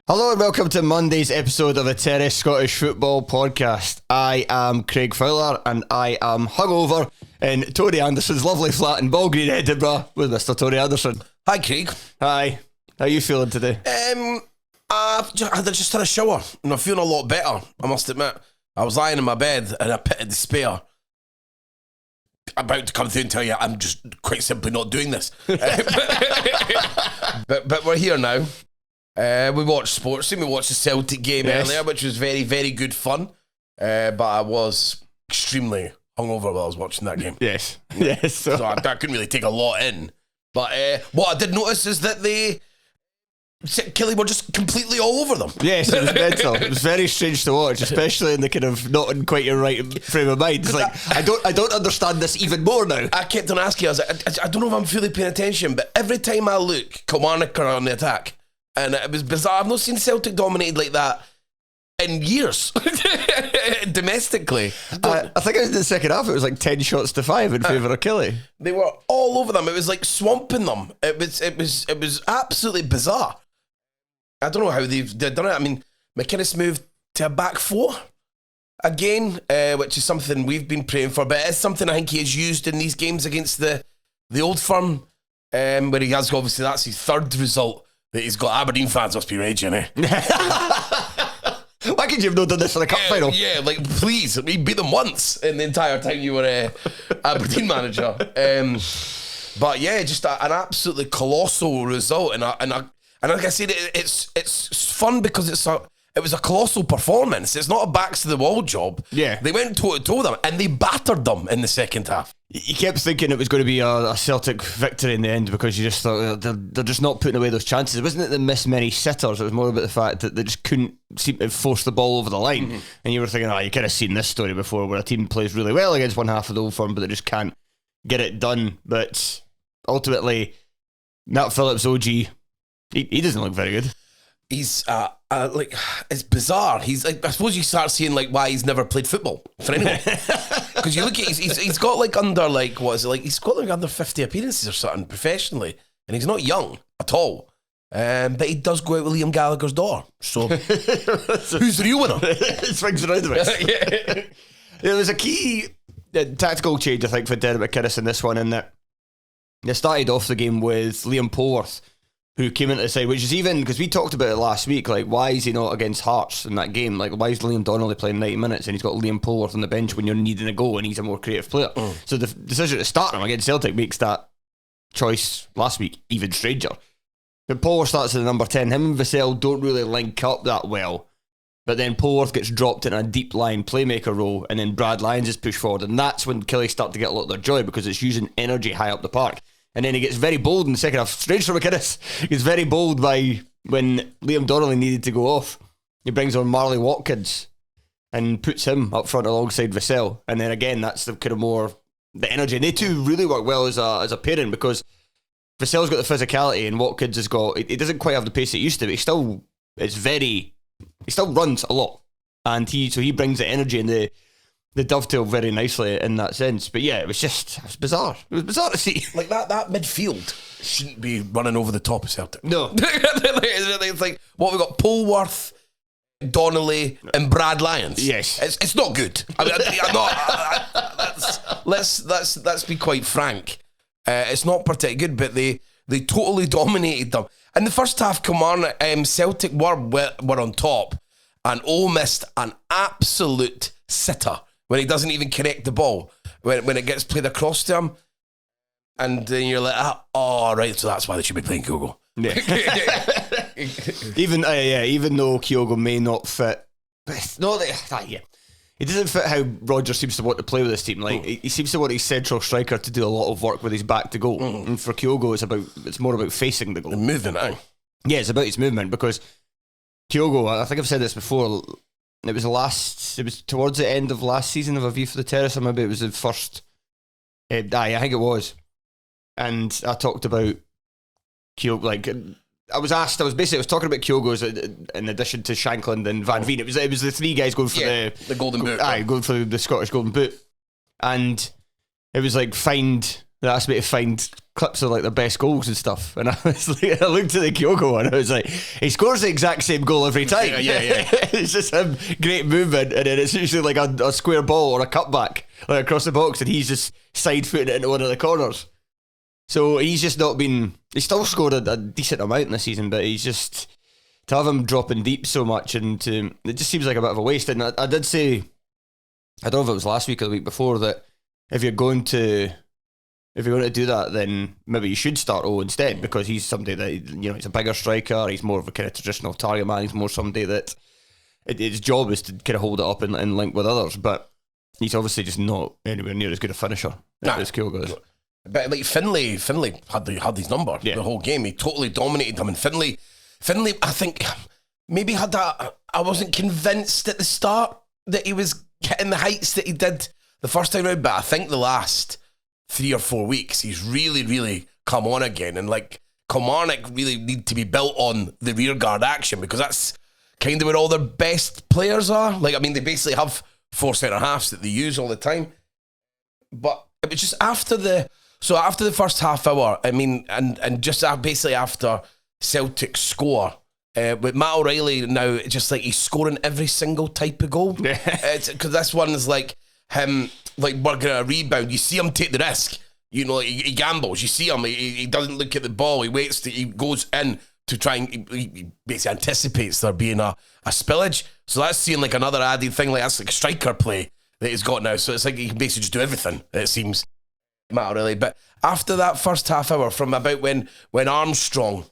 Hello and welcome to Monday's episode of the Terrace Scottish Football Podcast. I am Craig Fowler and I am hungover in Tony Anderson's lovely flat in Ballgreen, Edinburgh with Mr. Tony Anderson. Hi, Craig. Hi. How are you feeling today? I just had a shower and I'm feeling a lot better, I must admit. I was lying in my bed in a pit of despair, about to come through and tell you I'm just quite simply not doing this. but we're here now. We watched sports. We watched the Celtic game earlier, which was very, very good fun. But I was extremely hungover while I was watching that game. Yes. So I couldn't really take a lot in. But what I did notice is that Killy were just completely all over them. Yes, it was mental. It was very strange to watch, especially in the kind of not in quite your right frame of mind. It's like I don't understand this even more now. I kept on asking. I was like, I don't know if I'm fully paying attention, but every time I look, Kilmarnock are on the attack. And it was bizarre. I've not seen Celtic dominated like that in years, domestically. I think in the second half it was like 10 shots to 5 in favour of Killy. They were all over them. It was like swamping them. It was absolutely bizarre. I don't know how they've done it. I mean, McInnes moved to a back four again, which is something we've been praying for, but it's something I think he has used in these games against the Old Firm, where he has, obviously, that's his third result. That he's got. Aberdeen fans must be raging, eh? Why could you have not done this for the cup final? Yeah, like, please. We beat them once in the entire time you were Aberdeen manager. But yeah, just an absolutely colossal result. And like I said, it's fun because it was a colossal performance. It's not a backs to the wall job. Yeah. They went toe to toe with them and they battered them in the second half. You kept thinking it was going to be a Celtic victory in the end because you just thought they're just not putting away those chances. It wasn't that they missed many sitters, it was more about the fact that they just couldn't seem to force the ball over the line. Mm-hmm. And you were thinking, you could have seen this story before where a team plays really well against one half of the Old Firm but they just can't get it done. But ultimately, Nat Phillips, OG, he doesn't look very good. He's like, it's bizarre. He's like, I suppose you start seeing like why he's never played football for anyone. Because you look at he's got like under like what is it like? He's got like under 50 appearances or something professionally, and he's not young at all. But he does go out with Liam Gallagher's door. So who's the real winner? It swings around a bit. There was a key tactical change, I think, for Derek McInnes in this one, in that they started off the game with Liam Polworth, who came into the side, which is even, because we talked about it last week, like, why is he not against Hearts in that game? Like, why is Liam Donnelly playing 90 minutes and he's got Liam Polworth on the bench when you're needing a goal and he's a more creative player? So the decision to start him against Celtic makes that choice last week even stranger. But Polworth starts at the number 10. Him and Vassell don't really link up that well. But then Polworth gets dropped in a deep line playmaker role and then Brad Lyons is pushed forward. And that's when Killie start to get a lot of their joy because it's using energy high up the park. And then he gets very bold in the second half. Strange for McInnes. He gets very bold by when Liam Donnelly needed to go off. He brings on Marley Watkins and puts him up front alongside Vassell. And then again, that's the kind of more the energy. And they two really work well as a pairing because Vassell's got the physicality and Watkins has got. He doesn't quite have the pace it used to, but he still runs a lot. And he brings the energy and the dovetail very nicely in that sense. But yeah, it was bizarre. It was bizarre to see. Like that midfield shouldn't be running over the top of Celtic. No. It's like, what we got? Polworth, Donnelly and Brad Lyons. Yes. It's not good. I mean, I'm not, let's be quite frank. It's not particularly good, but they totally dominated them. In the first half, Celtic were on top and missed an absolute sitter when he doesn't even connect the ball, when it gets played across to him, and then you're like, right, so that's why they should be playing Kyogo. Yeah. Even though Kyogo may not fit, but it's not that, he doesn't fit how Rodgers seems to want to play with this team. Like he seems to want his central striker to do a lot of work with his back to goal, and for Kyogo, it's more about facing the goal, the movement. Yeah, it's about his movement because Kyogo, I think I've said this before. It was towards the end of last season of A View for the Terrace, or maybe it was the first. I think it was. And I talked about Kyogo, like, I was talking about Kyogo's in addition to Shankland and Van Veen. It was the three guys going for the Golden Boot. Going for the Scottish Golden Boot. And it was like, they asked me to find clips of like the best goals and stuff, and I was like, I looked at the Kyogo one, and I was like, he scores the exact same goal every time. Yeah. It's just him, great movement, and then it's usually like a square ball or a cutback like across the box, and he's just side footing it into one of the corners. So he's just not been. He still scored a decent amount in the season, but he's just, to have him dropping deep so much, and it just seems like a bit of a waste. And I did say, I don't know if it was last week or the week before, that if you're going to do that, then maybe you should start O instead, because he's somebody that, you know, he's a bigger striker. He's more of a kind of traditional target man. He's more somebody that his job is to kind of hold it up and link with others. But he's obviously just not anywhere near as good a finisher as Kyogo is. But like Finlay had his number the whole game. He totally dominated him. And Finlay, I think maybe had that. I wasn't convinced at the start that he was hitting the heights that he did the first time round, but I think the last 3 or 4 weeks he's really come on again. And like Kilmarnock really need to be built on the rearguard action, because that's kind of where all their best players are. Like, I mean, they basically have 4 centre halves that they use all the time. But it was just after the first half hour, I mean, and just basically after Celtic score, with Matt O'Reilly now, just like he's scoring every single type of goal. Because this one is like him, like working a rebound. You see him take the risk. You know, he gambles. You see him. He doesn't look at the ball. He waits. He goes in to try and he basically anticipates there being a spillage. So that's seeing like another added thing. Like that's like striker play that he's got now. So it's like he can basically just do everything, it seems, Matt O'Reilly. But after that first half hour, from about when Armstrong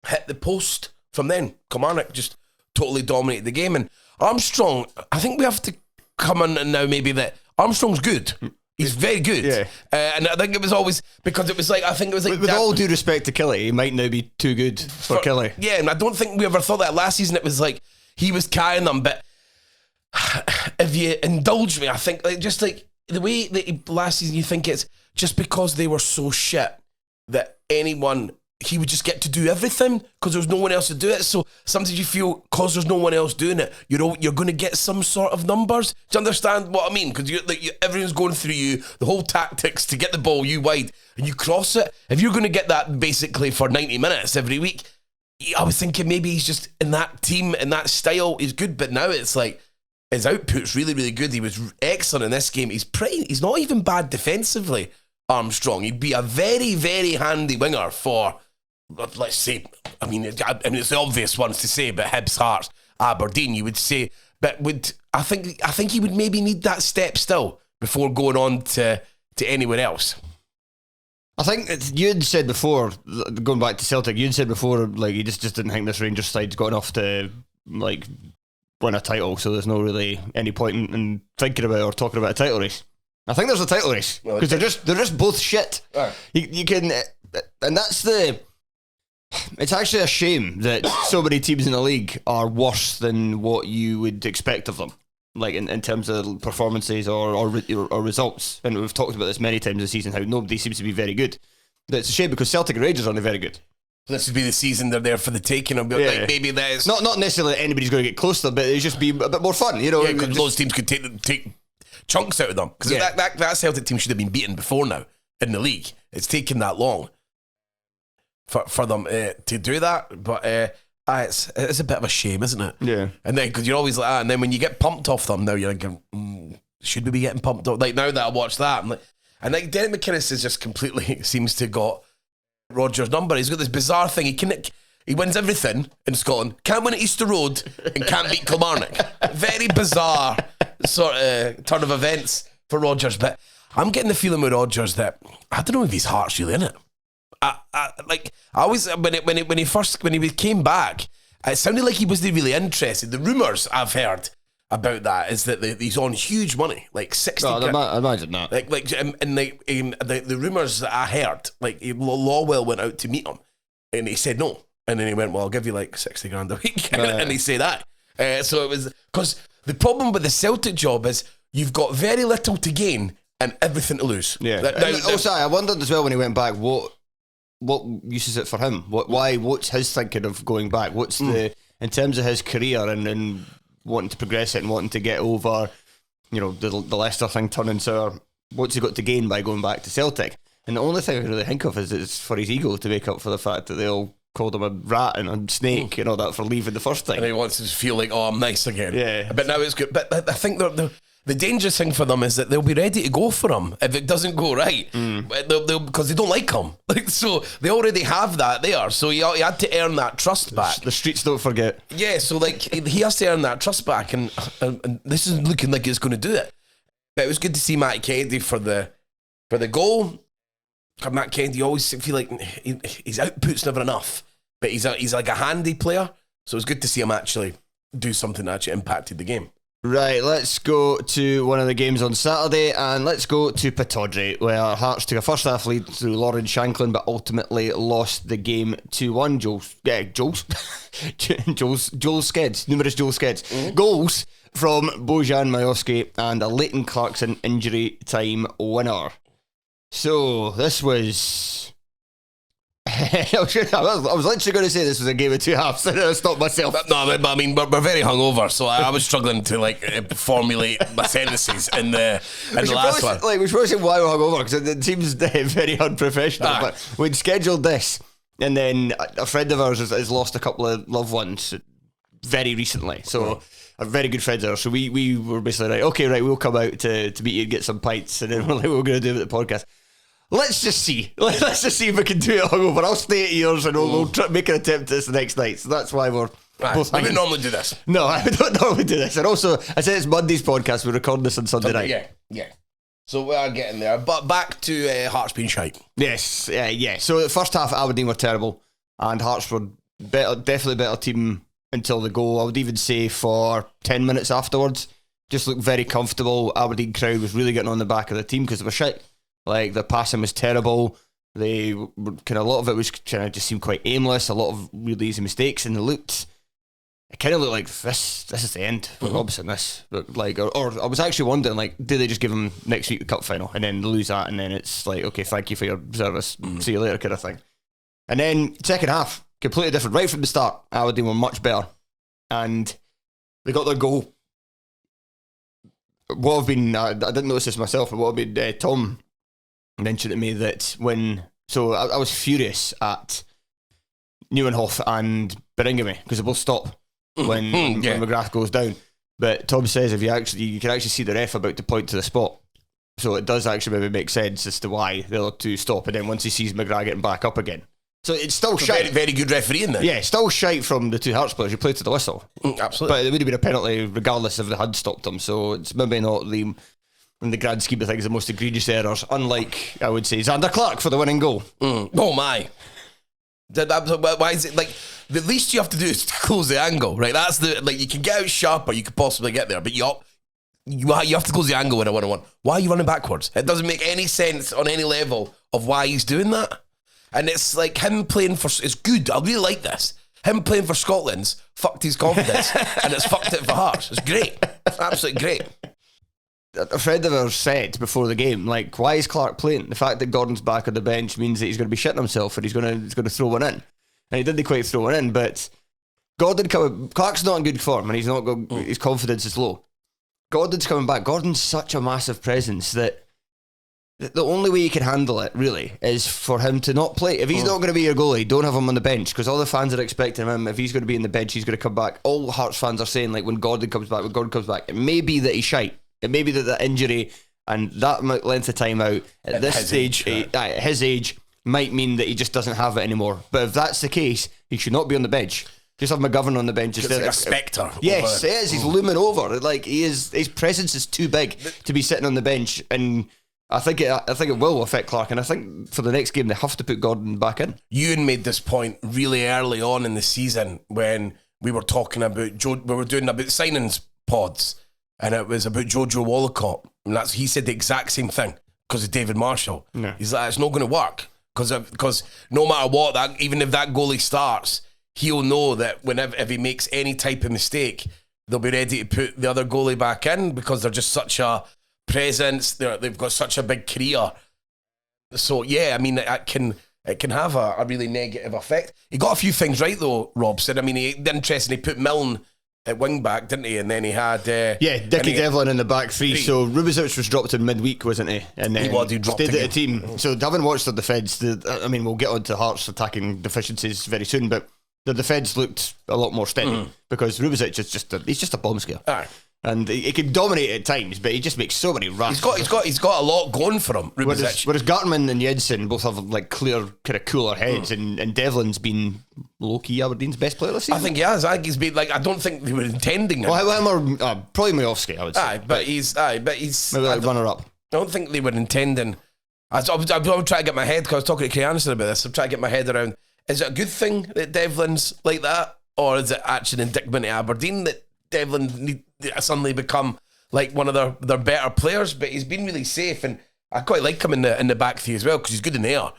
hit the post, from then Kilmarnock just totally dominated the game. And Armstrong, I think we have to come on and now maybe that Armstrong's good. He's very good. Yeah. And I think it was always because it was like, I think it was like, with all due respect to Kelly, he might now be too good for Kelly. Yeah, and I don't think we ever thought that last season. It was like he was carrying them, but if you indulge me, I think like just like the way that last season, you think it's just because they were so shit that he would just get to do everything because there was no one else to do it. So sometimes you feel because there's no one else doing it, you're going to get some sort of numbers. Do you understand what I mean? Because everyone's going through you, the whole tactics to get the ball you wide and you cross it. If you're going to get that basically for 90 minutes every week, I was thinking maybe he's just in that team, in that style, he's good. But now it's like his output's really, really good. He was excellent in this game. He's not even bad defensively, Armstrong. He'd be a very, very handy winger for, let's say, I mean, it's the obvious ones to say, but Hibs, Hearts, Aberdeen, you would say, but I think he would maybe need that step still before going on to anywhere else. I think you'd said before, going back to Celtic, you'd said before, like, you just didn't think this Rangers side's got enough to, like, win a title, so there's no really any point in thinking about or talking about a title race. I think there's a title race, because they're just both shit. Right. You can, and that's it's actually a shame that so many teams in the league are worse than what you would expect of them, like in terms of performances or results. And we've talked about this many times this season, how nobody seems to be very good. But it's a shame because Celtic and Rangers aren't very good. This would be the season they're there for the taking. Like maybe that's not necessarily that anybody's going to get close to them, but it'd just be a bit more fun, you know. Yeah, because those teams could take chunks out of them. Because that Celtic team should have been beaten before now in the league. It's taken that long for them to do that, but it's a bit of a shame, isn't it? Yeah. And then because you're always like, and then when you get pumped off them, now you're thinking, should we be getting pumped off? Like now that I watch that, and like Derek McInnes is just completely seems to got Rodgers' number. He's got this bizarre thing. He wins everything in Scotland. Can't win at Easter Road and can't beat Kilmarnock. Very bizarre sort of turn of events for Rodgers. But I'm getting the feeling with Rodgers that I don't know if his heart's really in it. I always when he came back, it sounded like he wasn't really interested. The rumours I've heard about that is that he's on huge money, like 60. I imagine that. The rumours that I heard, like Lawwell went out to meet him, and he said no, and then he went, "Well, I'll give you like 60 grand a week," and he said that. So it was because the problem with the Celtic job is you've got very little to gain and everything to lose. Yeah. I wondered as well when he went back what use is it for him? What's his thinking of going back? What's in terms of his career and wanting to progress it and wanting to get over, you know, the Leicester thing turning sour, what's he got to gain by going back to Celtic? And the only thing I can really think of is it's for his ego to make up for the fact that they all called him a rat and a snake and all that for leaving the first time. And he wants to feel like, oh, I'm nice again. Yeah. But now it's good. But I think the dangerous thing for them is that they'll be ready to go for him if it doesn't go right. Because they don't like him. So they already have that there. So he had to earn that trust back. The streets don't forget. Yeah, so he has to earn that trust back. And this is looking like it's going to do it. But it was good to see Matt Kennedy for the goal. Matt Kennedy, you always feel like his output's never enough. But he's like a handy player. So it was good to see him actually do something that actually impacted the game. Right, let's go to one of the games on Saturday, and let's go to Pittodrie, where Hearts took a first half lead through Lauren Shanklin, but ultimately lost the game 2-1. Joel Skeds, numerous Joel Skeds. Goals from Bojan Majowski and a Leighton Clarkson injury time winner. So this was... I was literally going to say this was a game of two halves, and I stopped myself. No, but I mean, we're very hungover, so I was struggling to formulate my sentences in the last one. We should probably say why we're hungover, because it seems very unprofessional. But we'd scheduled this, and then a friend of ours has lost a couple of loved ones very recently. So a very good friend of ours. So we were basically right, we'll come out to meet you and get some pints, and then we're going to do it at the podcast. Let's just see if we can do it hungover. I'll stay at yours and we'll make an attempt at this the next night. So that's why we're both. We don't normally do this. No, I don't normally do this. And also, I said it's Monday's podcast. We're recording this on Sunday night. Yeah. So we are getting there. But back to Hearts being shite. Yes, yeah. So the first half, Aberdeen were terrible, and Hearts were definitely better team until the goal. I would even say for 10 minutes afterwards, just looked very comfortable. Aberdeen crowd was really getting on the back of the team because they were shite. Like, the passing was terrible. They were a lot of it was kind of just seemed quite aimless. A lot of really easy mistakes, and it kind of looked like this is the end for Robson. This, like, or I was actually wondering, like, do they just give him next week the cup final and then lose that, and then it's like, okay, thank you for your service, see you later, kind of thing. And then second half, completely different. Right from the start, Aberdeen were much better, and they got their goal. What I've been, I didn't notice this myself, but what I've been, Tom mentioned to me that I was furious at Nieuwenhof and Beringame because they both stop when McGrath goes down. But Tom says you can actually see the ref about to point to the spot, so it does actually maybe make sense as to why the other two stop. And then once he sees McGrath getting back up again, so it's still shite. Very, very good refereeing then. Yeah, still shite from the two Hearts players. You play to the whistle, absolutely. But it would have been a penalty regardless if they had stopped them. So it's maybe not in the grand scheme of things, the most egregious errors, unlike, I would say, Xander Clark for the winning goal. Oh my. Why is it, like, the least you have to do is to close the angle, right? That's you can get out sharper, you could possibly get there, but you have to close the angle in a 1-on-1. Why are you running backwards? It doesn't make any sense on any level of why he's doing that. And it's like him playing it's good, I really like this. Him playing for Scotland's fucked his confidence, and it's fucked it for Hearts. It's great. It's absolutely great. A friend of ours said before the game, like, why is Clark playing? The fact that Gordon's back on the bench means that he's going to be shitting himself and he's going to throw one in. And he didn't quite throw one in, but Clark's not in good form and he's not got, his confidence is low. Gordon's coming back. Gordon's such a massive presence that the only way you can handle it, really, is for him to not play. If he's not going to be your goalie, don't have him on the bench, because all the fans are expecting him. If he's going to be in the bench, he's going to come back. All Hearts fans are saying, like, when Gordon comes back, it may be that he's shite. It may be that injury and that length of time out at this stage, at his age, might mean that he just doesn't have it anymore. But if that's the case, he should not be on the bench. Just have McGovern on the bench. It's like a spectre. Yes, it is. He's looming over. Like, his presence is too big to be sitting on the bench, and I think it will affect Clark. And I think for the next game they have to put Gordon back in. Ewan made this point really early on in the season when we were talking about we were doing about signings pods. And it was about Jojo Wallacott. And he said the exact same thing because of David Marshall. Yeah. He's like, it's not going to work. Because no matter what, even if that goalie starts, he'll know that if he makes any type of mistake, they'll be ready to put the other goalie back in because they're just such a presence. They've got such a big career. So, yeah, I mean, it can have a really negative effect. He got a few things right, though, Robson. I mean, interesting, he put Milne at wing back, didn't he? And then he had Dickie Devlin in the back three. So Rubišić was dropped in midweek, wasn't he? And then he dropped stayed at the team. So having watched the defence, we'll get on to Hearts' attacking deficiencies very soon, but the defence looked a lot more steady because Rubišić is just a bomb scare. Aye. And he can dominate at times, but he just makes so many runs. He's got a lot going for him. Whereas Gartman and Jensen both have like clear, kind of cooler heads, and Devlin's been low key Aberdeen's best player this season. I think he has. I think he's been like. I don't think they were intending him. Well, probably Majowski, I would say. But he's maybe like runner up. I don't think they were intending. I'm trying to get my head, because I was talking to Craig Anderson about this. I'm trying to get my head around. Is it a good thing that Devlin's like that, or is it actually an indictment to Aberdeen that Devlin suddenly become like one of their better players? But he's been really safe, and I quite like him in the back three as well, because he's good in the air,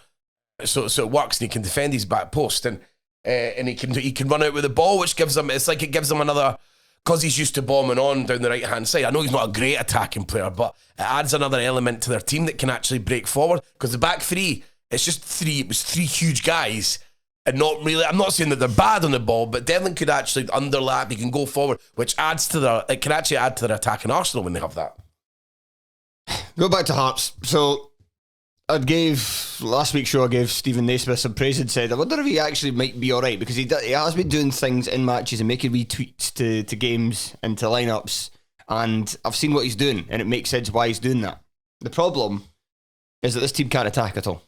so it works, and he can defend his back post, and he can run out with the ball, which gives him another, because he's used to bombing on down the right hand side. I know he's not a great attacking player, but it adds another element to their team that can actually break forward, because the back three, it was three huge guys. And not really, I'm not saying that they're bad on the ball, but Devlin could actually underlap, he can go forward, which it can actually add to their attacking arsenal when they have that. Go back to Hearts. So last week's show, I gave Stephen Naismith some praise and said, I wonder if he actually might be alright, because he has been doing things in matches and making wee tweaks to games and to lineups, and I've seen what he's doing, and it makes sense why he's doing that. The problem is that this team can't attack at all.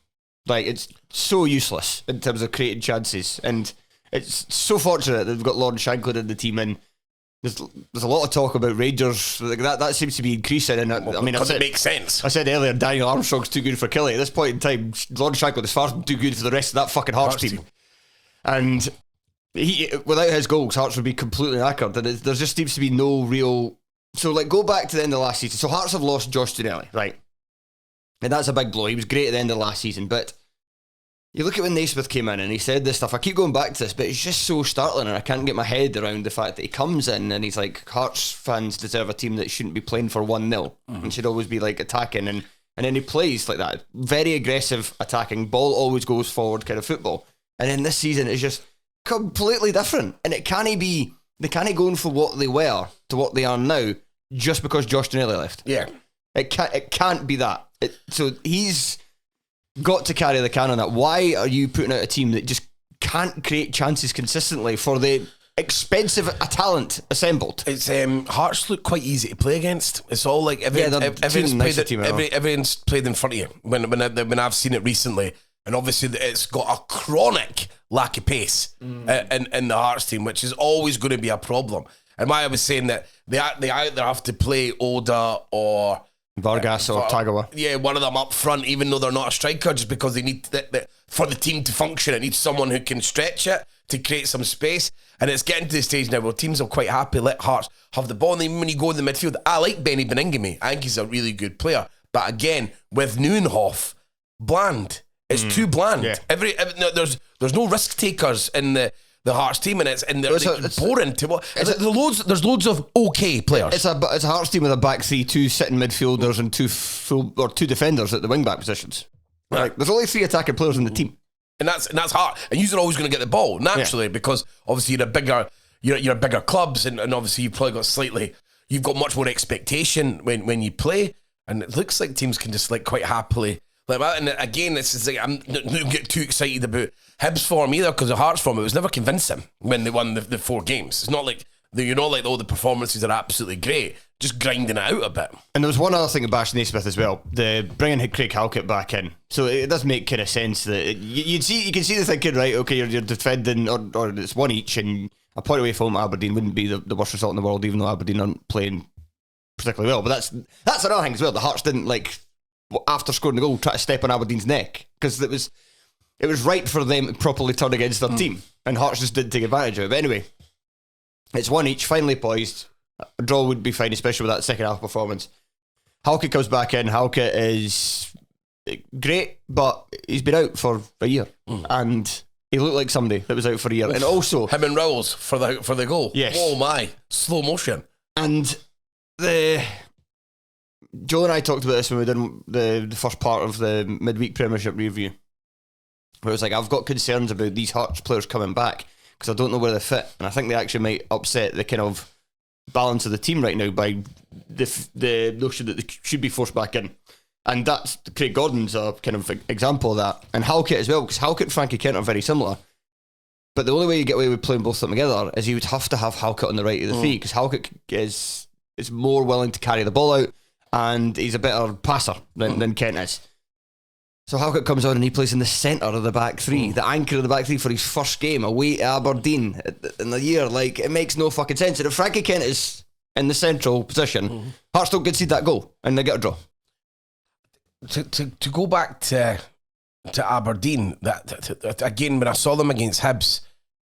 Like, it's so useless in terms of creating chances, and it's so fortunate that they've got Lauren Shankland in the team, and there's a lot of talk about Rangers. Like that seems to be increasing, and it makes sense. I said earlier, Daniel Armstrong's too good for Killie. At this point in time, Lauren Shankland is far too good for the rest of that fucking Hearts team. And without his goals, Hearts would be completely knackered, and there just seems to be no real. So, like, go back to the end of last season. So Hearts have lost Josh Ginnelly, right? And that's a big blow. He was great at the end of last season, but you look at when Naismith came in and he said this stuff. I keep going back to this, but it's just so startling, and I can't get my head around the fact that he comes in and he's like, Hearts fans deserve a team that shouldn't be playing for 1-0 and should always be like attacking, and then he plays like that. Very aggressive attacking, ball always goes forward kind of football. And then this season is just completely different. And they can't go for what they were to what they are now just because Josh Ginnelly left. Yeah. It can't be that. So he's got to carry the can on that. Why are you putting out a team that just can't create chances consistently for the expensive talent assembled? It's Hearts look quite easy to play against. It's all like everyone's played in front of you when I've seen it recently, and obviously it's got a chronic lack of pace in the Hearts team, which is always going to be a problem. And why I was saying that they either have to play Oda or Vargas or Tagawa. Yeah, one of them up front, even though they're not a striker, just because they need for the team to function, it needs someone who can stretch it to create some space. And it's getting to the stage now where teams are quite happy let Hearts have the ball. And then when you go in the midfield, I like Benny Beningame. I think he's a really good player. But again, with Neuenhoff, bland. It's too bland. Yeah. There's no risk takers in the Hearts team, and it's boring to watch. There's loads of okay players. It's a Hearts team with a back three, two sitting midfielders, and two defenders at the wing back positions. Right. Like, there's only 3 attacking players in the team, and that's hard. And you're always going to get the ball naturally because obviously you're bigger clubs, and obviously you've got much more expectation when you play, and it looks like teams can just like quite happily. And again, this is like, I'm not going to get too excited about Hibs form either, because the Hearts form, it was never convincing when they won the 4 games. It's not like the performances are absolutely great, just grinding it out a bit. And there was one other thing about Bash Naismith as well, the bringing Craig Halkett back in. So it does make kind of sense that you can see the thinking, right? Okay, you're defending, or it's one each, and a point away from Aberdeen wouldn't be the worst result in the world, even though Aberdeen aren't playing particularly well. But that's another thing as well. The Hearts didn't, like, after scoring the goal, try to step on Aberdeen's neck, because it was right for them to properly turn against their team, and Hearts just didn't take advantage of it. But anyway, it's one each, finally poised. A draw would be fine, especially with that second half performance. Halkett comes back in. Halkett is great, but he's been out for a year, and he looked like somebody that was out for a year. And also him and Rowles for the goal. Yes. Oh my, slow motion. And Joe and I talked about this when we did the first part of the midweek Premiership review, where it was like, I've got concerns about these Hearts players coming back, because I don't know where they fit, and I think they actually might upset the kind of balance of the team right now by the notion that they should be forced back in. And that's Craig Gordon's a kind of example of that, and Halkett as well, because Halkett and Frankie Kent are very similar. But the only way you get away with playing both of them together is you would have to have Halkett on the right of the three, because Halkett is more willing to carry the ball out, and he's a better passer than Kent is. So Halkett comes on and he plays in the centre of the back three, the anchor of the back three for his first game away to Aberdeen in the year. Like, it makes no fucking sense. And if Frankie Kent is in the central position, Hearts don't concede that goal and they get a draw. To go back to Aberdeen, that again, when I saw them against Hibs,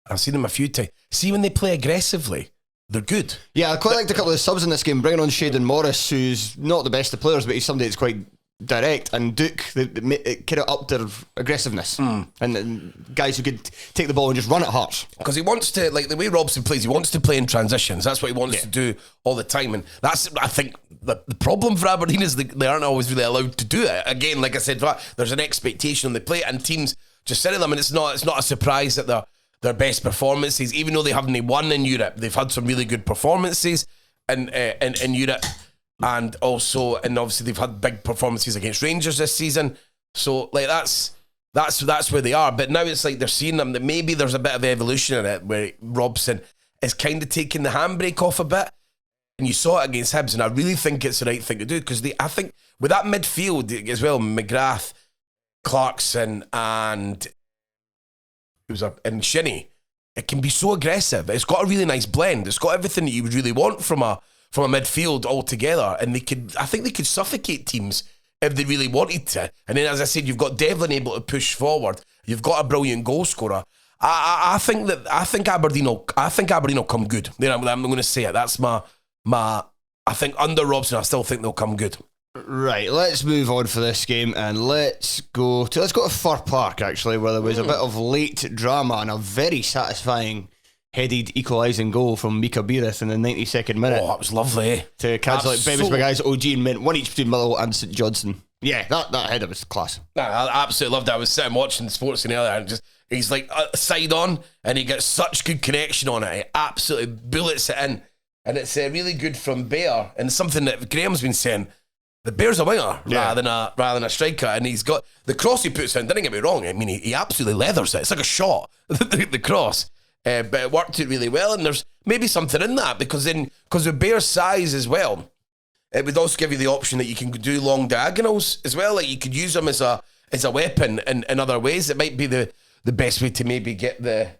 I've seen them a few times. See, when they play aggressively, they're good. Yeah, I quite liked a couple of subs in this game, bringing on Shayden Morris, who's not the best of players, but he's somebody that's quite direct, and Duke, they kind of upped their aggressiveness, and guys who could take the ball and just run at Hearts. Because he wants to, like the way Robson plays, he wants to play in transitions. That's what he wants to do all the time, and that's, I think, the problem for Aberdeen is they aren't always really allowed to do it. Again, like I said, there's an expectation on the play, and teams just sit in them, and it's not a surprise that their best performances, even though they haven't won in Europe, they've had some really good performances in Europe. And obviously they've had big performances against Rangers this season. So like that's where they are. But now it's like they're seeing them that maybe there's a bit of evolution in it where Robson is kind of taking the handbrake off a bit. And you saw it against Hibs, and I really think it's the right thing to do, because I think with that midfield as well, McGrath, Clarkson, and Shinnie, it can be so aggressive. It's got a really nice blend. It's got everything that you would really want from a midfield altogether, and I think they could suffocate teams if they really wanted to. And then, as I said, you've got Devlin able to push forward. You've got a brilliant goal scorer. I think Aberdeen will come good. I'm going to say it. That's my. I think under Robson, I still think they'll come good. Right, let's move on for this game, and let's go to Fir Park, actually, where there was a bit of late drama and a very satisfying headed equalising goal from Mika Beereth in the 92nd minute. Oh, that was lovely. To cancel out Bevis Maguire's OG and mint one each between Motherwell and St Johnstone. Yeah, that header was class. Nah, I absolutely loved it. I was sitting watching sports in earlier, and he's like side on, and he gets such good connection on it. He absolutely bullets it in, and it's really good from Bear, and something that Graham's been saying. The Bear's a winger rather than a striker, and he's got the cross he puts in. Didn't get me wrong. I mean, he absolutely leathers it. It's like a shot. the cross. But it worked it really well, and there's maybe something in that, because with Bear's size as well, it would also give you the option that you can do long diagonals as well. Like, you could use them as a weapon in other ways. It might be the best way to maybe get the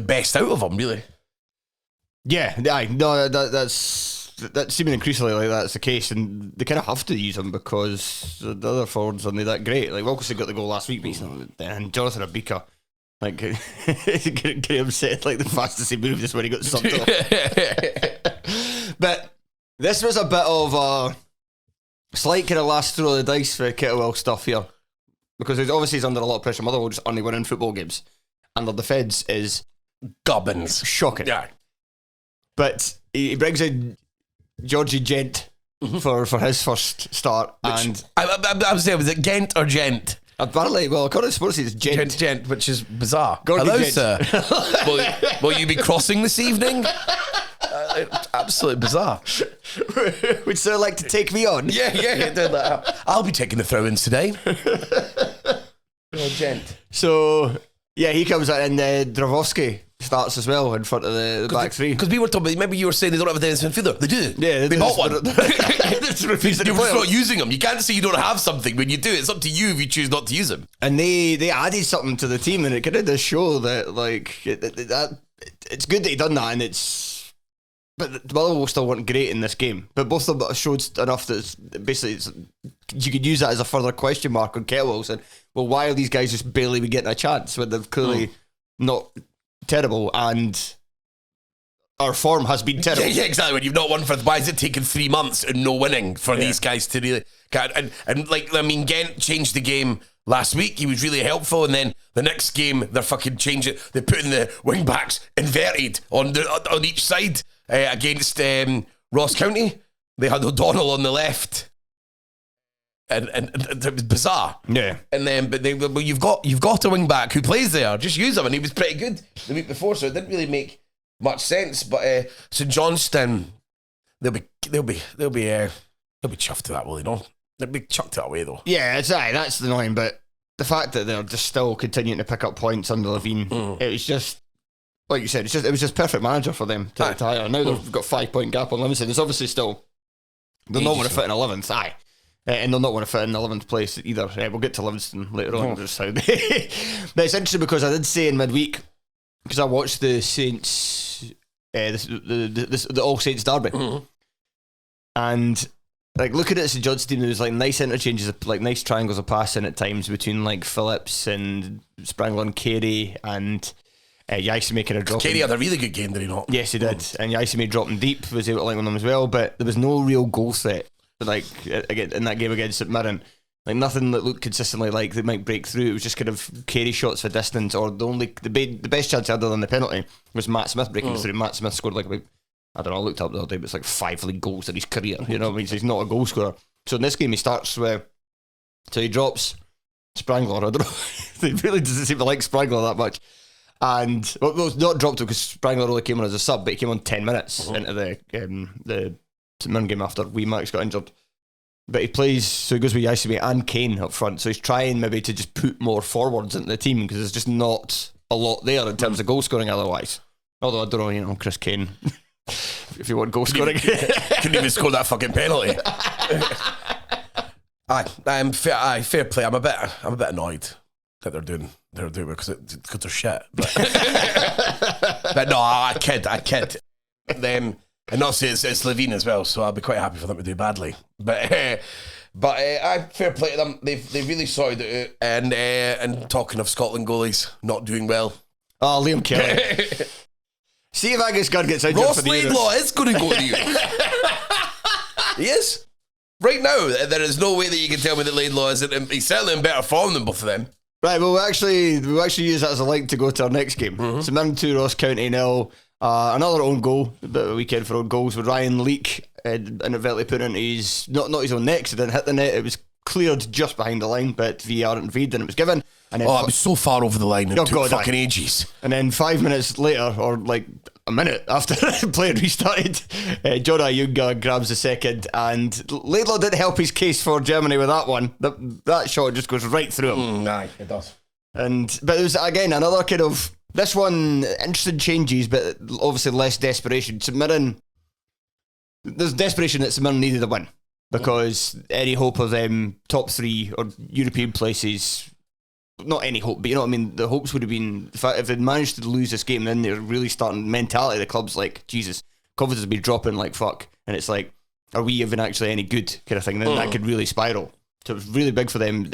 best out of them, really. Yeah, no, that's seeming increasingly like that's the case, and they kind of have to use him because the other forwards aren't that great. Like, Wilkinson got the goal last week, but he's not, and Jonathan Abika, like Graham said, like the fastest he moved is when he got subbed off. But this was a bit of a slight kind of last throw of the dice for Kettlewell stuff here, because he's under a lot of pressure. Motherwell just only winning football games, and their defence is Gubbins, shocking. Yeah, but he brings in Georgie Gent for his first start, and I was saying, was it Gent or Gent? Apparently, well, according to sports, it's Gent. Gent, which is bizarre. Hello, Gent. Sir. will you be crossing this evening? Absolutely bizarre. Would Sir like to take me on? Yeah, do that. I'll be taking the throw-ins today. Gent. So, yeah, he comes out, and Dravosky starts as well in front of the back three. Because we were talking, maybe you were saying they don't have a defensive midfielder. They do. Yeah, they bought one. You're just not using them. You can't say you don't have something when you do. It's up to you if you choose not to use them. And they added something to the team, and it kind of does show that, like, it's good that he done that, and but Motherwell still weren't great in this game. But both of them showed enough that basically you could use that as a further question mark on Kettlewell, saying, well, why are these guys just barely getting a chance when they've clearly not terrible, and our form has been terrible. Yeah, exactly. When you've not won why is it taking 3 months and no winning for these guys to really and like, I mean, Gent changed the game last week. He was really helpful, and then the next game they're fucking changing it. They put in the wing backs inverted on each side against Ross County. They had O'Donnell on the left and it was bizarre. Yeah. And then, but you've got a wing back who plays there. Just use him, and he was pretty good the week before, so it didn't really make much sense. But St Johnstone, they'll be chuffed to that, will they not? They'll be chucked that way though. Yeah, that's annoying, but the fact that they're just still continuing to pick up points under Levine, it was just, like you said, it was just perfect manager for them to hire. Now they've got 5 point gap on Livingston. It's obviously still, they'll not want to fit in 11th, and they'll not want to fit in 11th place either. We'll get to Livingston later on. Just how but it's interesting because I did say in midweek, because I watched the Saints, the All Saints derby, and like looking at St John's team, there was like nice interchanges, like nice triangles of passing at times between like Phillips and Sprangler and Carey, and Yaisi making a drop. Carey had a really good game, did he not? Yes, he did. And Yaisi made dropping deep, was able to link on them as well, but there was no real goal threat like again in that game against St Mirren. Like nothing that looked consistently like they might break through. It was just kind of Carey shots for distance, or the best chance other than the penalty was Matt Smith breaking through. Matt Smith scored like about, I don't know, I looked up the other day, but it's like 5 league goals in his career. You know, he's not a goal scorer. So in this game, he starts with, so he drops Sprangler. I don't know, he really doesn't seem to like Sprangler that much. And well, not dropped him because Sprangler only came on as a sub, but he came on 10 minutes into the St Mirren game after Max got injured. But he plays, so he goes with Yaisimi and Kane up front. So he's trying maybe to just put more forwards into the team because there's just not a lot there in terms of goal scoring otherwise. Although I don't know, Chris Kane. If you want goal scoring, couldn't even score that fucking penalty. Fair play. I'm a bit annoyed that they're doing it because they're shit. But, but no, I kid. And also it's Levine as well, so I'll be quite happy for them to do badly. But fair play to them. They've really sorted it out. And talking of Scotland goalies not doing well. Oh, Liam Kelly. See if Angus Gunn gets injured Ross for the Laidlaw is going to go to you. He is. Right now, there is no way that you can tell me that Laidlaw isn't. He's certainly in better form than both of them. Right, well, we'll actually use that as a link to go to our next game. St Mirren 2, Ross County 0. Another own goal, a bit of a weekend for own goals with Ryan Leake inadvertently put into his, not his own net, 'cause it didn't hit the net. It was cleared just behind the line, but VAR intervened and it was given. And then it was so far over the line, it took fucking ages. And then 5 minutes later, or like a minute after the play had restarted, John Ayunga grabs the second, and Laidlaw didn't help his case for Germany with that one. That shot just goes right through him. Aye, it does. But it was, again, another kind of, this one, interesting changes, but obviously less desperation. St Mirren, there's desperation that St Mirren needed a win, because any hope of them top 3 or European places, not any hope, but you know what I mean, the hopes would have been, if they'd managed to lose this game, then they're really starting, mentality of the club's like, Jesus, confidence would be dropping like fuck, and it's like, are we even actually any good, kind of thing, then that could really spiral. So it was really big for them,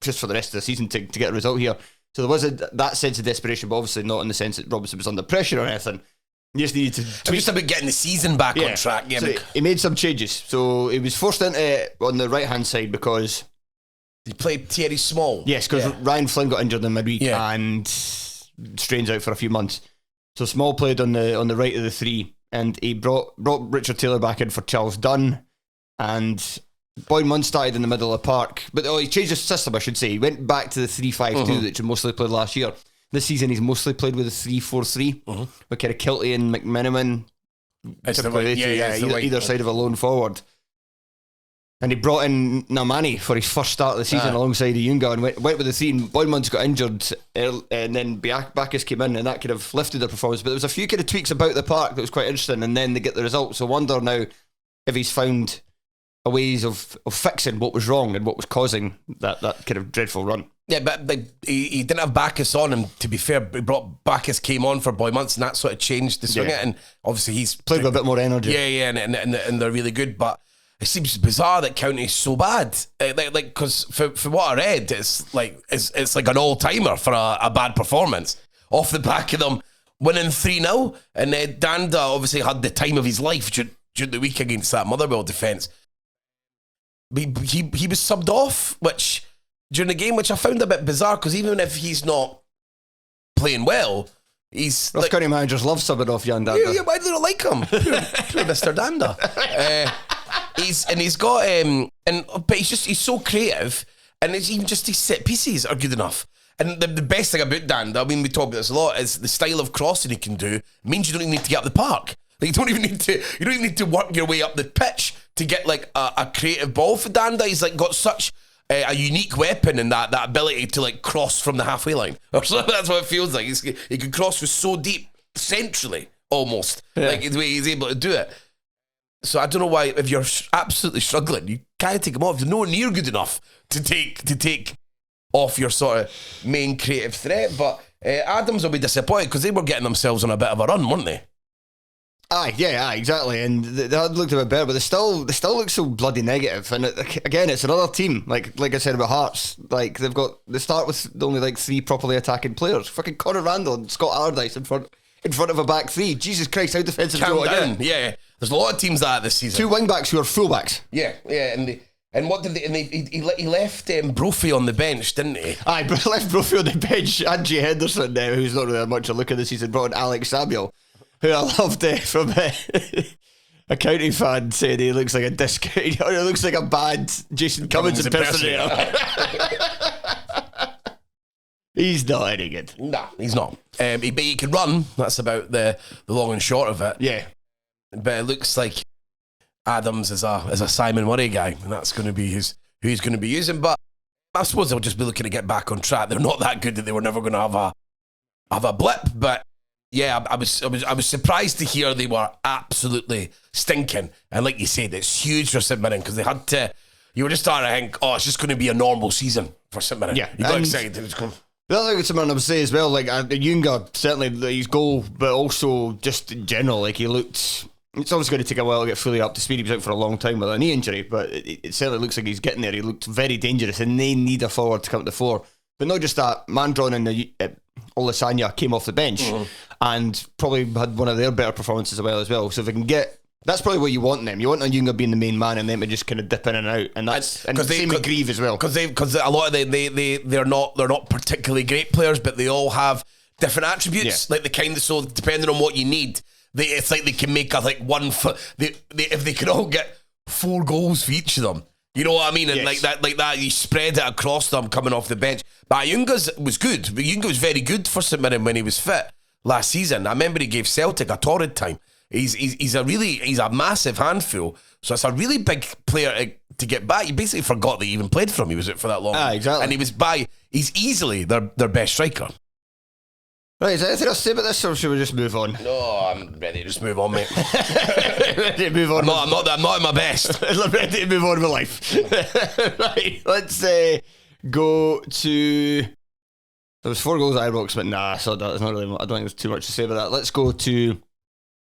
just for the rest of the season, to get a result here. So there was that sense of desperation, but obviously not in the sense that Robinson was under pressure or anything. You just needed to tweak. It was just about getting the season back on track. Yeah, so he made some changes. So he was forced into on the right hand side because he played Thierry Small. Yes, because Ryan Flynn got injured in midweek and Strain's out for a few months. So Small played on the right of the 3, and he brought Richard Taylor back in for Charles Dunn, and Boyd Munn started in the middle of the park, but he changed his system, I should say. He went back to the 3-5-2 that he mostly played last year. This season he's mostly played with a 3-4-3 with kind of Kilty and McMenamin either side of a lone forward. And he brought in Namani for his first start of the season alongside Ayunga, and went with the 3, and Boyd Munn's got injured, and then Bacchus came in, and that kind of lifted their performance. But there was a few kind of tweaks about the park that was quite interesting, and then they get the result. So I wonder now if he's found a ways of fixing what was wrong and what was causing that kind of dreadful run. Yeah, but he didn't have Bacchus on him, to be fair. Bacchus came on for Boyd months, and that sort of changed the swing it, and obviously he's played with a bit more energy. Yeah, and they're really good, but it seems bizarre that County's so bad. Because for what I read, it's like an all-timer for a bad performance off the back of them winning 3-0, and Danda obviously had the time of his life during the week against that Motherwell defence. He was subbed off, during the game, which I found a bit bizarre, because even if he's not playing well, he's County managers love subbing off young Danda. Yeah, why do they not like him? Poor Mr. Danda. he's got but he's so creative, and it's even just his set pieces are good enough. And the best thing about Dan, I mean, we talk about this a lot, is the style of crossing he can do means you don't even need to get up the park. Like, you don't even need to work your way up the pitch to get like a creative ball for Danda. He's like got such a unique weapon in that ability to like cross from the halfway line. Or so that's what it feels like. He can cross with so deep, centrally almost, like the way he's able to do it. So I don't know why, if you're absolutely struggling, you can't take him off. You're nowhere near good enough to take off your sort of main creative threat. But Adams will be disappointed because they were getting themselves on a bit of a run, weren't they? Aye, exactly. And they had looked a bit better, but they still look so bloody negative. And again, it's another team. Like I said about Hearts, like they start with only like 3 properly attacking players. Fucking Conor Randall and Scott Allardyce in front of a back 3. Jesus Christ, how defensive do you want to get? Yeah. There's a lot of teams like that this season. 2 wing backs who are full backs. Yeah, and what did they? And he left Brophy on the bench, didn't he? Aye, left Brophy on the bench. Angie Henderson, who's not really much a look at this season, brought in Alex Samuel, who I loved from a county fan saying he looks like a discount, or he looks like a bad Jason Cummins impersonator. He's not any good. Nah, he's not. But he can run. That's about the long and short of it. Yeah. But it looks like Adams is a Simon Murray guy, and that's going to be who he's going to be using. But I suppose they'll just be looking to get back on track. They're not that good that they were never going to have a blip. But yeah, I was surprised to hear they were absolutely stinking. And like you said, it's huge for St Mirren because they had to. You were just starting to think, it's just going to be a normal season for St Mirren. Yeah, you got excited. The other thing with St Mirren I would say as well, like Junga, certainly his goal, but also just in general, like he looked. It's obviously going to take a while to get fully up to speed. He was out for a long time with a knee injury, but it certainly looks like he's getting there. He looked very dangerous, and they need a forward to come to the fore. But not just that, Mandron and Olasanya came off the bench and probably had one of their better performances as well. So if they can get, that's probably what you want them. You want Onyunga being the main man and them to just kind of dip in and out, and that's and same with Grieve as well. Because a lot of they're not particularly great players, but they all have different attributes, like the kind of, so depending on what you need. It's like they can make if they could all get 4 goals for each of them. You know what I mean? And like that, you spread it across them coming off the bench. But Ayunga's was good. Ayunga was very good for St Mirren when he was fit last season. I remember he gave Celtic a torrid time. He's a massive handful. So it's a really big player to get back. You basically forgot that he even played for him. He was out for that long. Exactly. And he's easily their best striker. Right, is there anything else to say about this, or should we just move on? No, I'm ready to just move on, mate. Ready to move on. I'm not at my best. I'm ready to move on with life. Right, let's go to. There was 4 goals at Ibrox, but nah, so that's not really. I don't think there's too much to say about that. Let's go to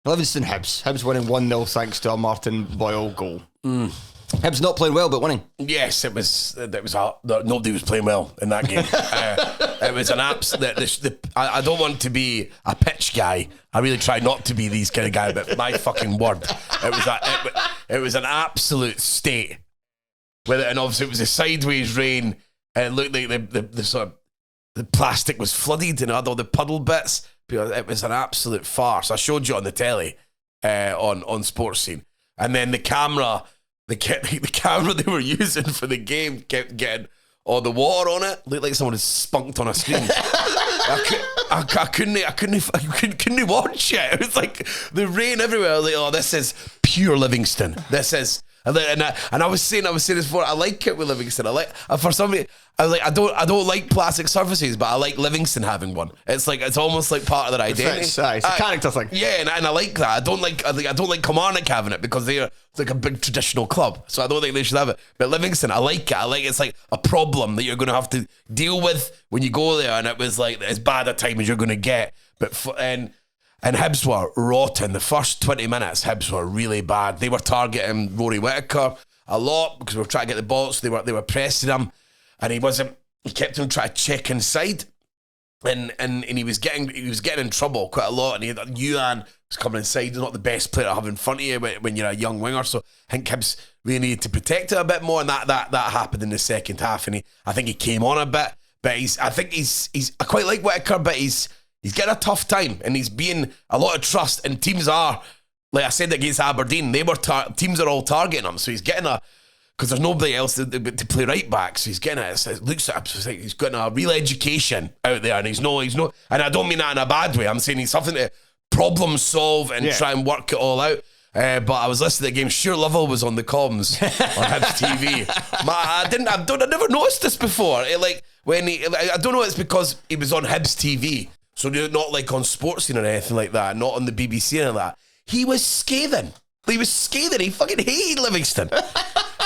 Livingston Hibs. Hibs winning 1-0 thanks to a Martin Boyle goal. Hibs not playing well, but winning. Yes, it was. Nobody was playing well in that game. It was an absolute. I don't want to be a pitch guy. I really try not to be these kind of guy. But my fucking word, it was an absolute state. And obviously it was a sideways rain, and it looked like the sort of the plastic was flooded and had all the puddle bits. It was an absolute farce. I showed you on the telly, on Sports Scene, and then the camera. The camera they were using for the game kept getting all the water on it. Looked like someone had spunked on a screen. I couldn't watch it. It was like the rain everywhere. I was like, this is pure Livingston. This is. And I was saying this before. I like it with Livingston. For some reason, I don't like plastic surfaces, but I like Livingston having one. It's almost like part of their identity. It's a character thing. Yeah, and I like that. I don't like Kilmarnock having it because it's like a big traditional club. So I don't think they should have it. But Livingston, I like it. It's like a problem that you're going to have to deal with when you go there. And it was like as bad a time as you're going to get. And Hibs were rotten. The first 20 minutes, Hibs were really bad. They were targeting Rory Whittaker a lot because we were trying to get the ball, so they were pressing him, and he kept him trying to check inside, and he was getting in trouble quite a lot, and Yuan was coming inside. He's not the best player to have in front of you when you're a young winger, so I think Hibs really needed to protect it a bit more, and that happened in the second half, and I think he came on a bit, but I quite like Whittaker, but he's getting a tough time, and he's being a lot of trust, and teams are like I said against Aberdeen, they were teams are all targeting him, so he's getting because there's nobody else to play right back, so he's getting it looks at him, like he's getting a real education out there, and he's no, and I don't mean that in a bad way. I'm saying he's something to problem solve and try and work it all out. But I was listening to the game. Stuart Lovell was on the comms on Hibs TV. I never noticed this before. I don't know. It's because he was on Hibs TV, so not like on Sportscene or anything like that, not on the BBC and that. He was scathing. He fucking hated Livingston,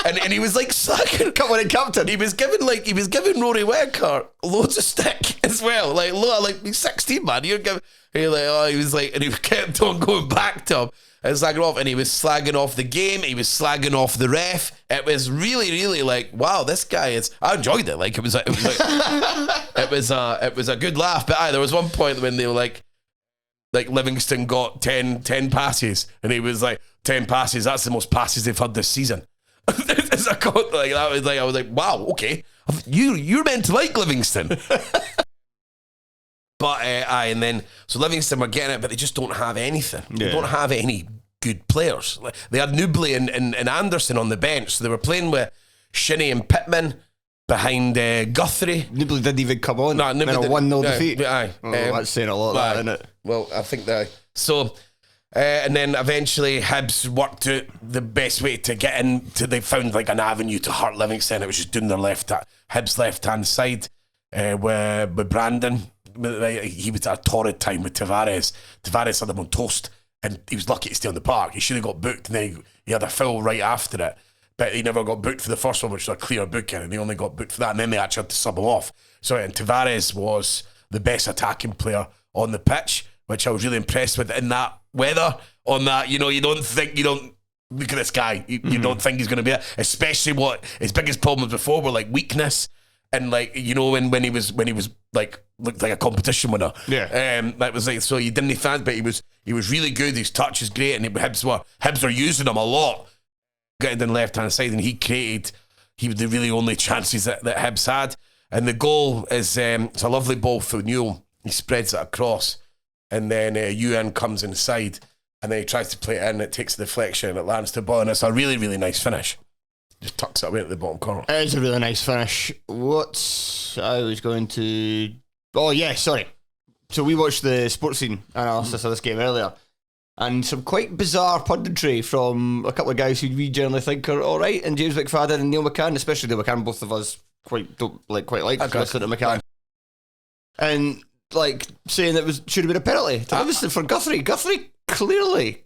and he was like slacking. Come on, captain. He was giving Rory Wecker loads of stick as well. Like he's 16, man. He was like, and he kept on going back to him. And slagging off, and he was slagging off the game. He was slagging off the ref. It was really, really like, wow, this guy is. I enjoyed it. Like it was a good laugh. But there was one point when they were like Livingston got 10 passes, and he was like 10 passes. That's the most passes they've had this season. As I got like that, I was like, wow, okay, you're meant to like Livingston. But and then so Livingston were getting it, but they just don't have anything. They don't have any good players. They had Newbley and Anderson on the bench, so they were playing with Shinnie and Pittman behind Guthrie. Newbley didn't even come on. No, Newbley in a 1-0 defeat. That's saying a lot of that, isn't it? Well, I think that. So, and then eventually Hibs worked out the best way to get in. They found like an avenue to hurt Livingston. It was just doing their Hibs left-hand side with Brandon. He was at a torrid time with Tavares. Tavares had him on toast, and he was lucky to stay on the park. He should have got booked, and then he had a foul right after it. But he never got booked for the first one, which was a clear booking, and he only got booked for that, and then they actually had to sub him off. So, and Tavares was the best attacking player on the pitch, which I was really impressed with in that weather. On that, you don't look at this guy. You don't think he's going to be it, especially what his biggest problems before were like weakness. And like when he was like looked like a competition winner, that was like, so you didn't need fans, but he was really good. His touch is great, and Hibs were using him a lot, getting in the left hand side, and he was the really only chances that Hibs had. And the goal is it's a lovely ball for Newell. He spreads it across, and then Ewan comes inside, and then he tries to play it in. It takes a deflection, and it lands to the ball, and it's a really, really nice finish. Just tucks it away at the bottom corner. It's a really nice finish. Oh yeah, sorry. So we watched the sports scene analysis of this game earlier, and some quite bizarre punditry from a couple of guys who we generally think are all right, and James McFadden and Neil McCann, especially Neil McCann. Both of us quite like listening to McCann, and like saying it should have been a penalty to Livingston for Guthrie. Guthrie clearly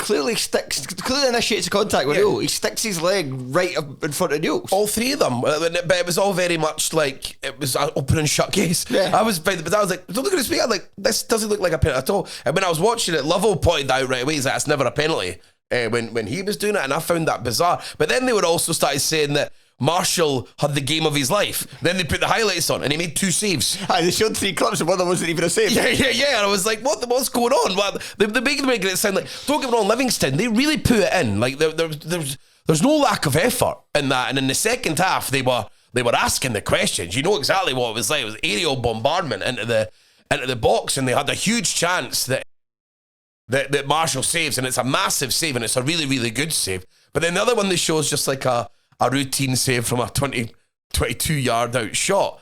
initiates a contact with Newell. He sticks his leg right up in front of Newell. All three of them, but it was all very much like it was an open and shut case. I was like, don't look at this. I'm like, this doesn't look like a penalty at all. And when I was watching it, Lovell pointed out right away, he's like, it's never a penalty. When he was doing it, and I found that bizarre. But then they would also started saying that Marshall had the game of his life. Then they put the highlights on, and he made 2 saves. They showed 3 clips, and one of them wasn't even a save. Yeah. And I was like, what's going on? Well, they're making it sound like, don't get me wrong, Livingston, they really put it in. Like there's no lack of effort in that. And in the second half, they were asking the questions. You know exactly what it was like. It was aerial bombardment into the box, and they had a huge chance that Marshall saves, and it's a massive save, and it's a really, really good save. But then the other one they show is just like a routine save from a 22 yard out shot.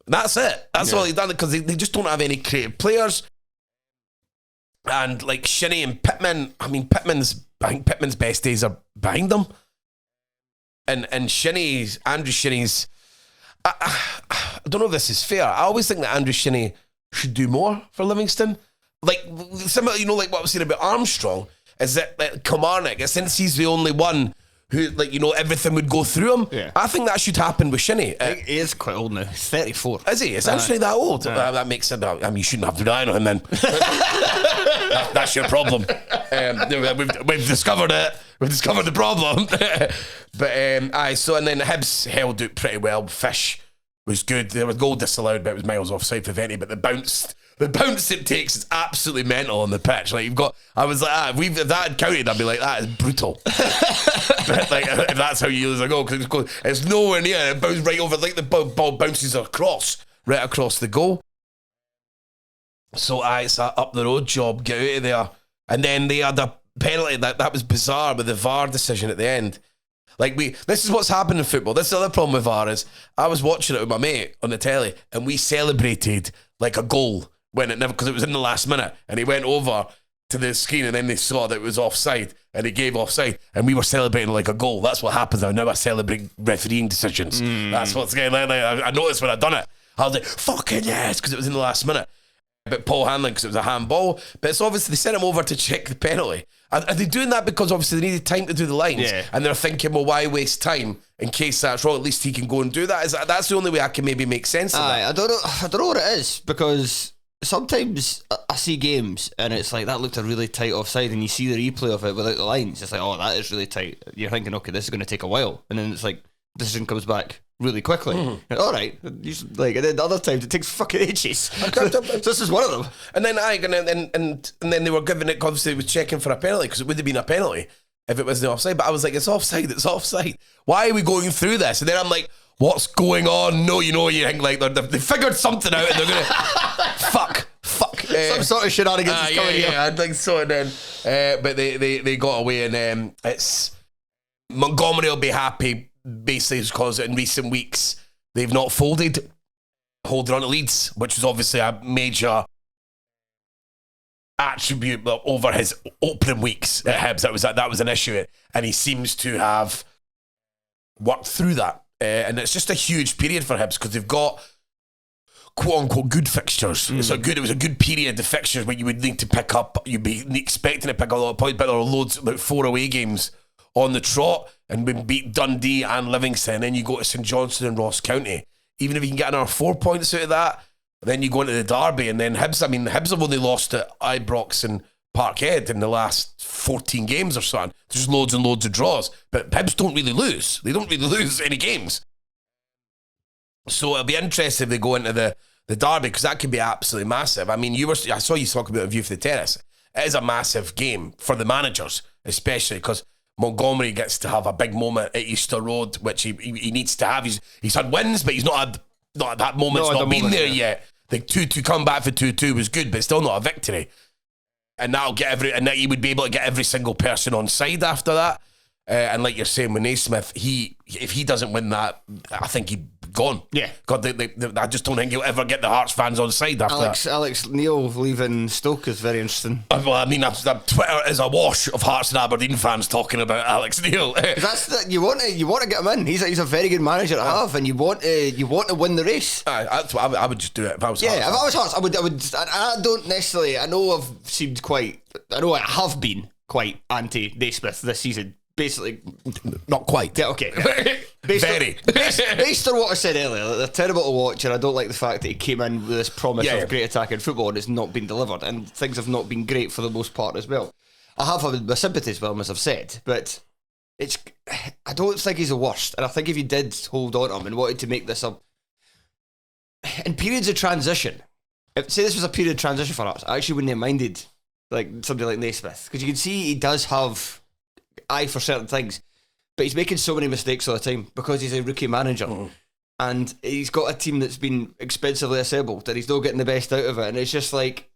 That's it. That's all he's done, because they just don't have any creative players. And like Shinnie and Pittman, I think Pittman's best days are behind them. And Andrew Shinnie's, I don't know if this is fair. I always think that Andrew Shinnie should do more for Livingston. Like similar, like what I was saying about Armstrong, is that Kilmarnock, since he's the only one who, everything would go through him. Yeah. I think that should happen with Shinnie. He is quite old now. He's 34. Is he? Is actually that old? That makes it. You shouldn't have to die on him then. That's your problem. We've discovered it. We've discovered the problem. But so and then Hibs held it pretty well. Fish was good. There was goal disallowed, but it was miles offside for Venty. But the bounce it takes is absolutely mental on the pitch. Like I was like, if that had counted, I'd be like, that is brutal. Like if that's how you lose a goal, because it's nowhere near. It bounced right over. Like the ball bounces right across the goal. So it's a up the road job. Get out of there. And then they had penalty, that was bizarre with the VAR decision at the end. This is what's happened in football. This is the other problem with VAR is I was watching it with my mate on the telly and we celebrated like a goal when it never, because it was in the last minute, and he went over to the screen and then they saw that it was offside and he gave offside and we were celebrating like a goal. That's what happens now. I celebrate refereeing decisions. That's what's going on. I noticed when I done it. I was like, fucking yes, because it was in the last minute. But Paul Hanlon, because it was a handball. But it's obviously they sent him over to check the penalty. Are they doing that because obviously they needed time to do the lines? Yeah. And they're thinking, well, why waste time in case that's wrong? At least he can go and do that. That's the only way I can maybe make sense of that. I don't know what it is, because sometimes I see games and it's like, that looked a really tight offside, and you see the replay of it without the lines. It's like, oh, that is really tight. You're thinking, okay, this is going to take a while. And then it's like, decision comes back really quickly. All right, and then the other times it takes fucking ages. So this is one of them. And then they were giving it, obviously, it was checking for a penalty because it would have been a penalty if it was the offside. But I was like, it's offside. Why are we going through this? And then I'm like, what's going on? No, you think like they figured something out and they're gonna fuck. Some sort of shenanigans is coming here. I think so. And then, but they got away, and it's Montgomery will be happy. Basically, because in recent weeks they've not folded, holding on to Leeds, which was obviously a major attribute over his opening weeks at Hibs. That was an issue, and he seems to have worked through that. And it's just a huge period for Hibs because they've got quote unquote good fixtures. It was a good period of fixtures where you would need to pick up. You'd be expecting to pick up a lot of points, but there are loads, about 4 away games on the trot, and we beat Dundee and Livingston, and then you go to St Johnstone and Ross County. Even if you can get another 4 points out of that, then you go into the derby, and then Hibs have only lost to Ibrox and Parkhead in the last 14 games or something. There's loads and loads of draws, but Hibs don't really lose. They don't really lose any games. So it'll be interesting if they go into the derby, because that could be absolutely massive. I mean, I saw you talk about a view for the terrace. It is a massive game for the managers, especially because Montgomery gets to have a big moment at Easter Road, which he needs to have. He's had wins, but he's not had that moment. It's not been there yet. The 2-2 comeback for 2-2 was good, but still not a victory. And that he would be able to get every single person on side after that. And like you're saying, with Naismith, if he doesn't win that, I think he'd gone. Yeah. God, I just don't think he'll ever get the Hearts fans on side after that. Alex Neil leaving Stoke is very interesting. Well, I mean, Twitter is awash of Hearts and Aberdeen fans talking about Alex Neil. You want to get him in. He's a very good manager to have, and you want to win the race. That's what I would just do it if I was Hearts. Yeah, if I was Hearts, I would. I don't necessarily. I know I have been quite anti Naismith this season. Basically, not quite. Yeah, okay. Based on what I said earlier, they're terrible to watch, and I don't like the fact that he came in with this promise of great attacking football and it's not been delivered, and things have not been great for the most part as well. I have my sympathies with him, as I've said, but I don't think he's the worst, and I think if you did hold on to him and wanted to make this up in periods of transition, say this was a period of transition for us, I actually wouldn't have minded like somebody like Naismith, because you can see he does have eye for certain things, but he's making so many mistakes all the time because he's a rookie manager, and he's got a team that's been expensively assembled, and he's not getting the best out of it. And it's just like,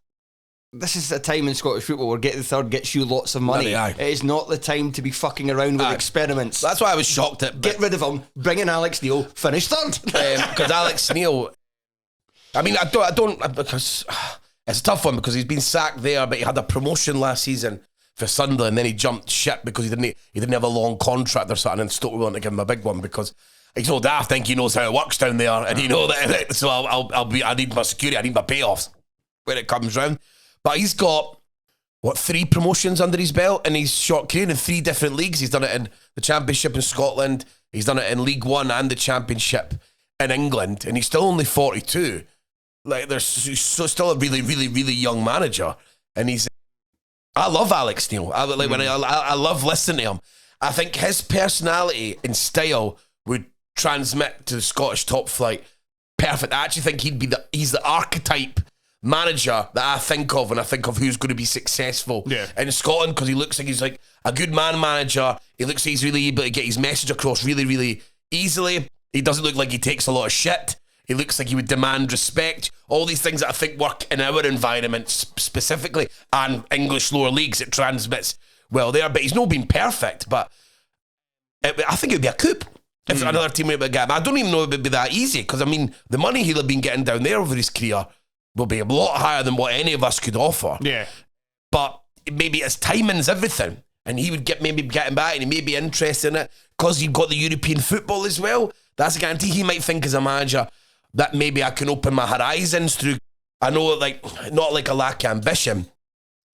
this is a time in Scottish football where getting third gets you lots of money. It is not the time to be fucking around with experiments. That's why I was shocked at. Get rid of him, bring in Alex Neil, finish third. Because Alex Neil, I mean, I don't because it's a tough one, because he's been sacked there, but he had a promotion last season for Sunderland, and then he jumped ship because he didn't have a long contract or something, and Stoke wanted to give him a big one because he's so daft. I think he knows how it works down there, and he know that. So I need my security, I need my payoffs when it comes round. But he's got 3 promotions under his belt in his short career in 3 different leagues. He's done it in the Championship in Scotland, he's done it in League One and the Championship in England, and he's still only 42. Like, he's still a really, really, really young manager, and I love Alex Neil. I love listening to him. I think his personality and style would transmit to the Scottish top flight perfect. I actually think he's the archetype manager that I think of when I think of who's going to be successful in Scotland, because he looks like he's like a good manager. He looks like he's really able to get his message across really, really easily. He doesn't look like he takes a lot of shit. He looks like he would demand respect. All these things that I think work in our environment specifically, and English lower leagues, it transmits well there, but he's not been perfect. But I think it would be a coup if another team would get him. I don't even know if it would be that easy, because I mean, the money he'll have been getting down there over his career will be a lot higher than what any of us could offer. Yeah. But maybe his timing's everything, and he would maybe get him back, and he may be interested in it because you've got the European football as well. That's a guarantee. He might think as a manager that maybe I can open my horizons through. I know, like, not like a lack of ambition,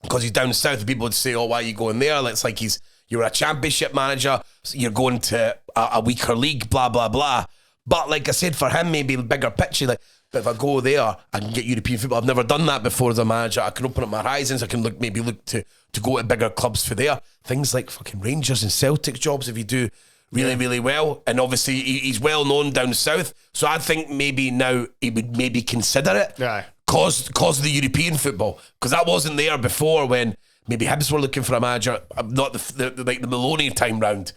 because he's down south. People would say, "Oh, why are you going there?" It's like you're a championship manager, so you're going to a weaker league, blah blah blah. But like I said, for him, maybe the bigger picture, like, but if I go there, I can get European football. I've never done that before as a manager. I can open up my horizons. I can look to go to bigger clubs for there. Things like fucking Rangers and Celtic jobs if you do really well. And obviously he's well known down south. So I think maybe now he would maybe consider it. Yeah. Cause of the European football. Because that wasn't there before when maybe Hibs were looking for a manager. Not the Maloney time round.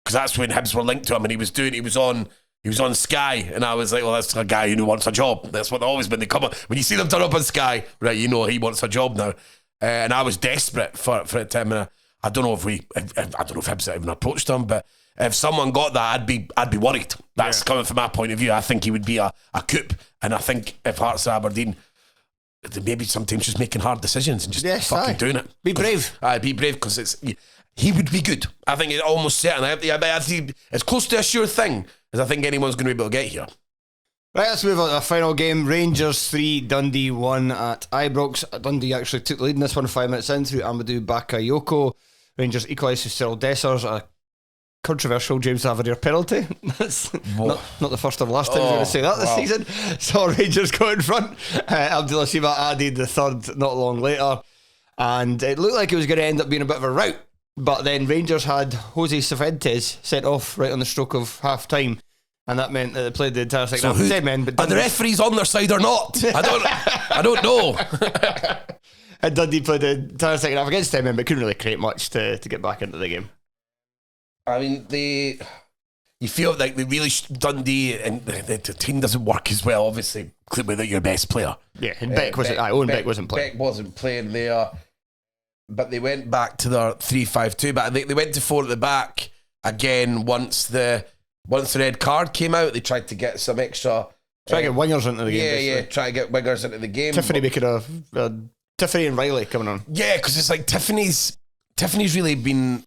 Because that's when Hibs were linked to him and he was on Sky, and I was like, well, that's a guy who wants a job. That's what they've always been. They come up, when you see them turn up on Sky, right, you know he wants a job now. And I was desperate for it to him. And I don't know if Hibs even approached him, but if someone got that, I'd be worried. That's coming from my point of view. I think he would be a coup. And I think if Hearts or Aberdeen, maybe sometimes just making hard decisions and just fucking doing it. Be brave. Be brave, because he would be good. I think it's almost certain. I think it's close to a sure thing as I think anyone's going to be able to get here. Right, let's move on to the final game. Rangers 3, Dundee 1 at Ibrox. Dundee actually took the lead in this one 5 minutes in through Amadou Bakayoko. Rangers equalised with Cyril Dessers, a controversial James Tavernier penalty. That's not the first or last time we're going to say that this season. So Rangers go in front. Abdullah Sima added the third not long later. And it looked like it was going to end up being a bit of a rout. But then Rangers had Jose Cervantes sent off right on the stroke of half time, and that meant that they played the entire second half. 10 men, but are the referees on their side or not? I don't know. And Dundee played the entire second half against 10 men, but couldn't really create much to get back into the game. I mean, you feel like they really Dundee, and the team doesn't work as well. Obviously, without your best player. Yeah, and Beck wasn't. Owen Beck wasn't playing. Beck wasn't playing there. But they went back to their 3-5-2. But they went to 4 at the back again once the red card came out. They tried to get some extra. Try to get wingers into the game. Yeah. Try to get wingers into the game. Tiffany making Tiffany and Riley coming on. Yeah, because it's like Tiffany's really been.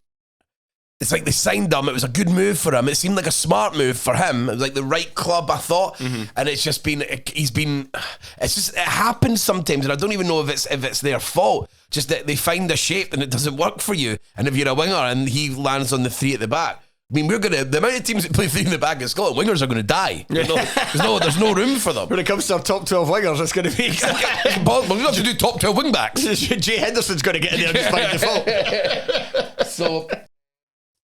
It's like they signed him. It was a good move for him. It seemed like a smart move for him. It was like the right club, I thought. Mm-hmm. And it's just been. It happens sometimes, and I don't even know if it's their fault. Just that they find a shape and it doesn't work for you. And if you're a winger and he lands on the 3 at the back, I mean, the amount of teams that play 3 in the back in Scotland, wingers are going to die. There's no room for them. When it comes to our top 12 wingers, it's going to be exactly. We're going to have to do top 12 wing backs. Jay Henderson's going to get in there just by default.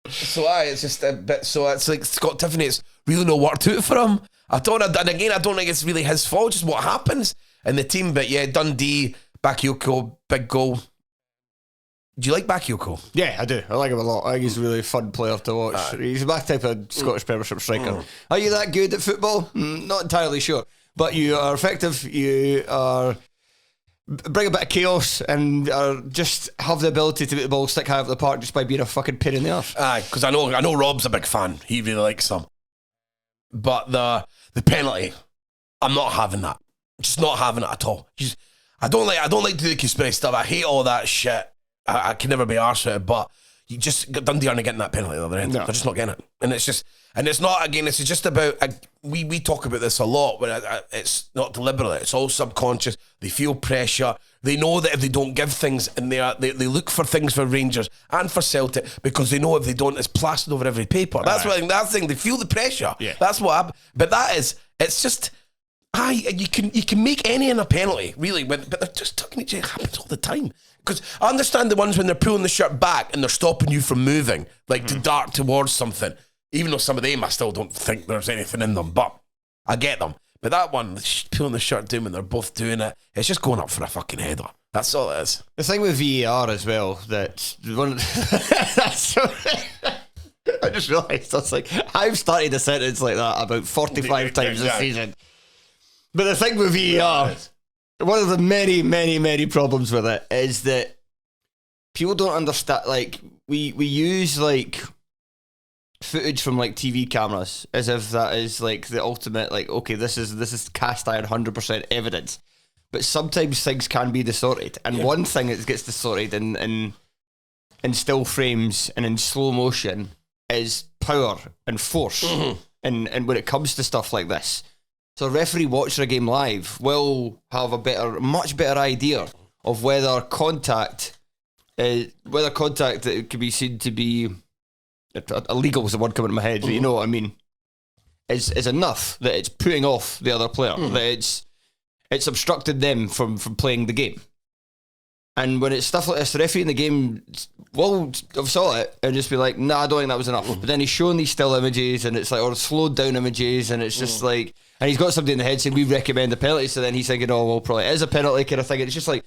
It's just a bit. So it's like Scott Tiffany. It's really no work to it for him. I don't think it's really his fault. Just what happens in the team. But yeah, Dundee, Bakayoko, big goal. Do you like Bakayoko? Yeah, I do. I like him a lot. I think he's a really fun player to watch. He's my type of Scottish Premiership striker. Are you that good at football? Not entirely sure. But you are effective. You are bring a bit of chaos and just have the ability to make the ball stick high up the park just by being a fucking pain in the arse. Aye, because I know Rob's a big fan. He really likes him. But the penalty, I'm not having that. Just not having it at all. I don't like to do the conspiracy stuff. I hate all that shit. I can never be arsed with it, but Dundee aren't getting that penalty at the other end. No. They're just not getting it. And it's not, again, it's just about, we talk about this a lot, but it's not deliberate. It's all subconscious. They feel pressure. They know that if they don't give things, and they look for things for Rangers and for Celtic, because they know if they don't, it's plastered over every paper. That's what I think. That's the thing. They feel the pressure. Yeah. That's what happened. But it's just, you can make any in a penalty, really, but they're just tucking each other. It happens all the time. Because I understand the ones when they're pulling the shirt back and they're stopping you from moving, like to dart towards something. Even though some of them, I still don't think there's anything in them, but I get them. But that one, pulling the shirt down when they're both doing it, it's just going up for a fucking header. That's all it is. The thing with VAR as well, that I just realised, that's like, I've started a sentence like that about 45 times this season. But the thing with VAR, one of the many, many, many problems with it is that people don't understand. Like we use like footage from like TV cameras as if that is like the ultimate. Like, okay, this is cast iron 100% evidence. But sometimes things can be distorted, and one thing that gets distorted in still frames and in slow motion is power and force. And when it comes to stuff like this, so a referee watching a game live will have a much better idea of whether contact that could be seen to be illegal is the word coming to my head, but you know what I mean, is enough that it's putting off the other player, that it's obstructed them from playing the game. And when it's stuff like this, the referee in the game will have saw it and just be like, nah, I don't think that was enough. But then he's showing these still images and it's like, or slowed down images, and it's just like, and he's got somebody in the head saying, we recommend a penalty. So then he's thinking, oh, well, probably it is a penalty kind of thing. And it's just like,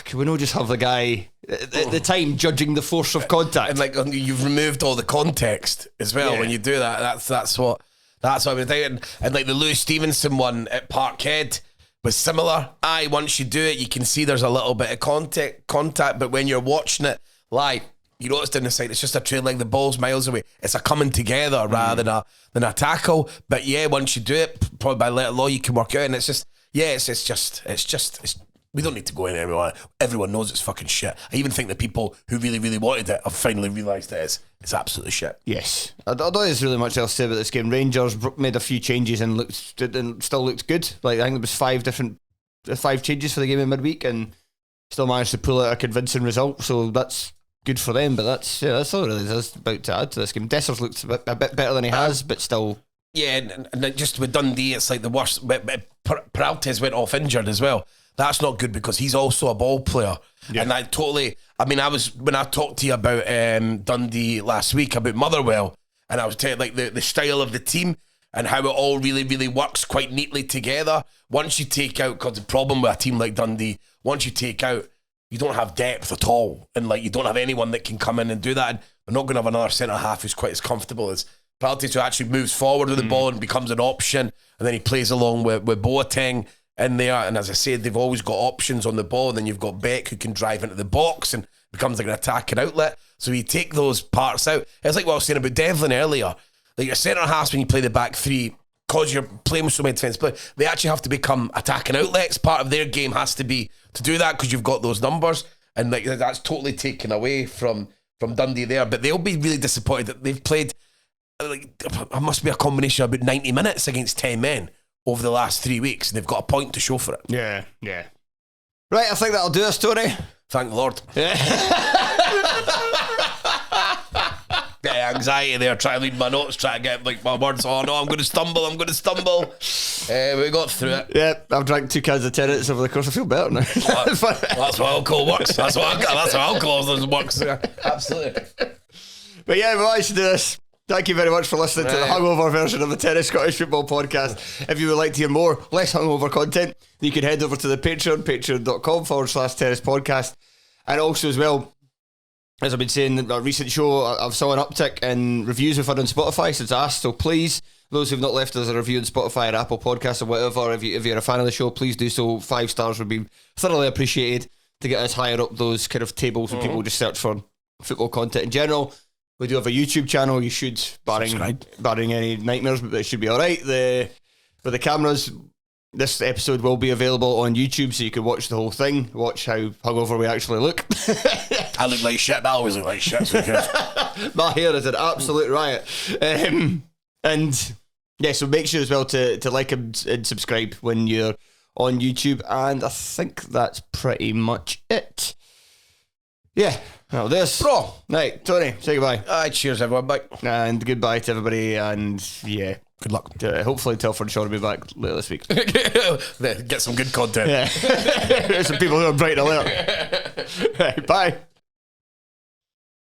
can we not just have the guy at the time judging the force of contact? And like, you've removed all the context as well when you do that. That's what I've been thinking. And like the Lewis Stevenson one at Parkhead was similar. Once you do it, you can see there's a little bit of contact, but when you're watching it live, you notice down the side, it's just a trail like the ball's miles away. It's a coming together rather than a tackle. But yeah, once you do it, probably by letter law, you can work out. And it's just, it's we don't need to go in anywhere. Everyone knows it's fucking shit. I even think the people who really, really wanted it have finally realised it it's absolutely shit. Yes. I don't think there's really much else to say about this game. Rangers made a few changes and still looked good. Like, I think there was 5 changes for the game in midweek and still managed to pull out a convincing result. So that's good for them. But that's all really there's about to add to this game. Dessers looked a bit better than he has, but still. Yeah, and just with Dundee, it's like the worst. Peraltes went off injured as well. That's not good because he's also a ball player. Yeah. And when I talked to you about Dundee last week about Motherwell, and I was telling like the style of the team and how it all really, really works quite neatly together. Once you take out, because the problem with a team like Dundee, once you take out, you don't have depth at all. And like you don't have anyone that can come in and do that. And we're not going to have another centre-half who's quite as comfortable as Peraltes, who actually moves forward with the ball and becomes an option. And then he plays along with Boateng in there, and as I said, they've always got options on the ball. And then you've got Beck who can drive into the box and becomes like an attacking outlet. So you take those parts out. It's like what I was saying about Devlin earlier. Like your centre halves, when you play the back three, because you're playing with so many defensive players, they actually have to become attacking outlets. Part of their game has to be to do that because you've got those numbers, and like that's totally taken away from Dundee there. But they'll be really disappointed that they've played. Like, it must be a combination of about 90 minutes against 10 men over the last 3 weeks, and they've got a point to show for it. Yeah. Right, I think that'll do us, Tony. Thank the Lord. Anxiety there, trying to read my notes, trying to get like my words. Oh no, I'm going to stumble. We got through it. Yeah, I've drank 2 cans of Tennent's over the course. I feel better now. That's what alcohol works. That's what alcohol works. Absolutely. But yeah, we managed to do this. Thank you very much for listening to the hungover version of the Tennis Scottish Football Podcast. If you would like to hear more, less hungover content, you can head over to the Patreon, patreon.com/Tennis Podcast. And also as well, as I've been saying in a recent show, I've saw an uptick in reviews we've had on Spotify since I asked. So please, those who've not left us a review on Spotify or Apple Podcasts or whatever, if you're a fan of the show, please do so. 5 stars would be thoroughly appreciated to get us higher up those kind of tables when people just search for football content in general. We do have a YouTube channel. You should, barring any nightmares, but it should be all right. With the cameras, this episode will be available on YouTube, so you can watch the whole thing, watch how hungover we actually look. I look like shit. I always look like shit. So my hair is an absolute riot. And yeah, so make sure as well to like and subscribe when you're on YouTube. And I think that's pretty much it. Yeah. Well, this. Bro. Right, Tony, say goodbye. Cheers, everyone. Bye. And goodbye to everybody. And yeah. Good luck. Hopefully Telford Shaw will be back later this week. Get some good content. Yeah. There's some people who are bright alert. Right, bye.